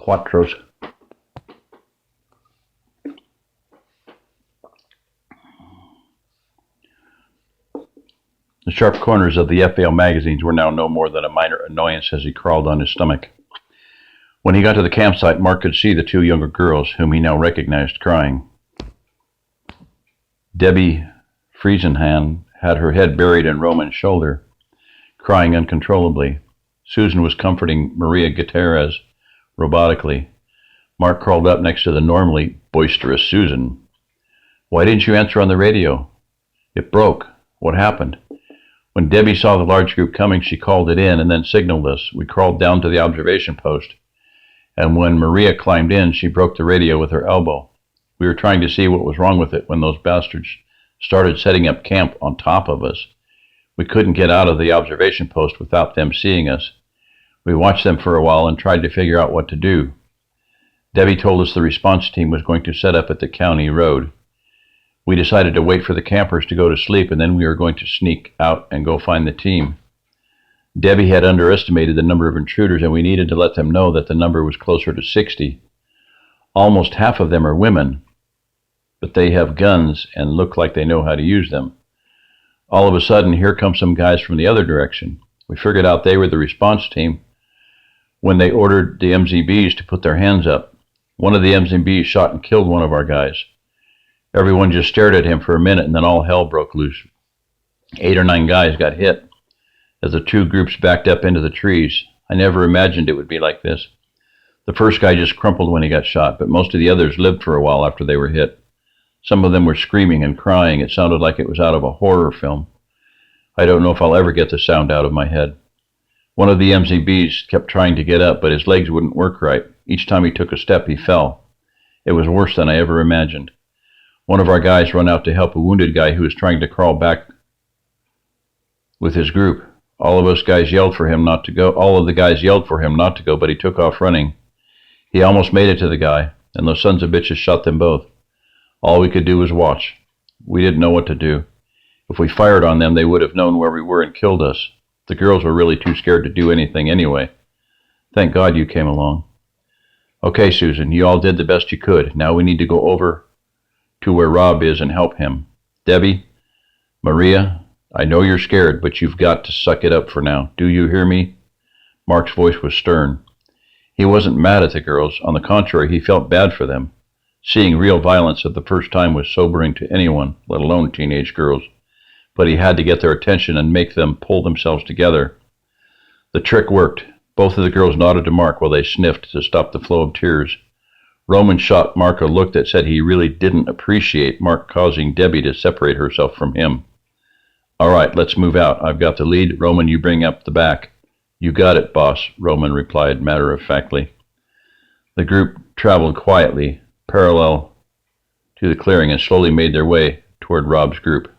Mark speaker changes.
Speaker 1: Quattros. The sharp corners of the FAL magazines were now no more than a minor annoyance as he crawled on his stomach. When he got to the campsite, Mark could see the two younger girls, whom he now recognized, crying. Debbie Friesenhan had her head buried in Roman's shoulder, crying uncontrollably. Susan was comforting Maria Gutierrez robotically. Mark crawled up next to the normally boisterous Susan. "Why didn't you answer on the radio?" "It broke. What happened?" When Debbie saw the large group coming, she called it in and then signaled us. We crawled down to the observation post, and when Maria climbed in, she broke the radio with her elbow. We were trying to see what was wrong with it when those bastards started setting up camp on top of us. We couldn't get out of the observation post without them seeing us. We watched them for a while and tried to figure out what to do. Debbie told us the response team was going to set up at the county road. We decided to wait for the campers to go to sleep, and then we were going to sneak out and go find the team. Debbie had underestimated the number of intruders, and we needed to let them know that the number was closer to 60. Almost half of them are women, but they have guns and look like they know how to use them. All of a sudden, here come some guys from the other direction. We figured out they were the response team when they ordered the MZBs to put their hands up. One of the MZBs shot and killed one of our guys. Everyone just stared at him for a minute, and then all hell broke loose. 8 or 9 guys got hit as the two groups backed up into the trees. I never imagined it would be like this. The first guy just crumpled when he got shot, but most of the others lived for a while after they were hit. Some of them were screaming and crying. It sounded like it was out of a horror film. I don't know if I'll ever get the sound out of my head. One of the MZBs kept trying to get up, but his legs wouldn't work right. Each time he took a step, he fell. It was worse than I ever imagined. One of our guys ran out to help a wounded guy who was trying to crawl back with his group. All of the guys yelled for him not to go, but he took off running. He almost made it to the guy, and those sons of bitches shot them both. All we could do was watch. We didn't know what to do. If we fired on them, they would have known where we were and killed us. The girls were really too scared to do anything anyway. Thank God you came along. Okay, Susan, you all did the best you could. Now we need to go over to where Rob is and help him. Debbie, Maria, I know you're scared, but you've got to suck it up for now. Do you hear me?" Mark's voice was stern. He wasn't mad at the girls. On the contrary, he felt bad for them. Seeing real violence at the first time was sobering to anyone, let alone teenage girls. But he had to get their attention and make them pull themselves together. The trick worked. Both of the girls nodded to Mark while they sniffed to stop the flow of tears. Roman shot Mark a look that said he really didn't appreciate Mark causing Debbie to separate herself from him. "All right, let's move out. I've got the lead. Roman, you bring up the back." "You got it, boss," Roman replied matter-of-factly. The group traveled quietly, parallel to the clearing, and slowly made their way toward Rob's group.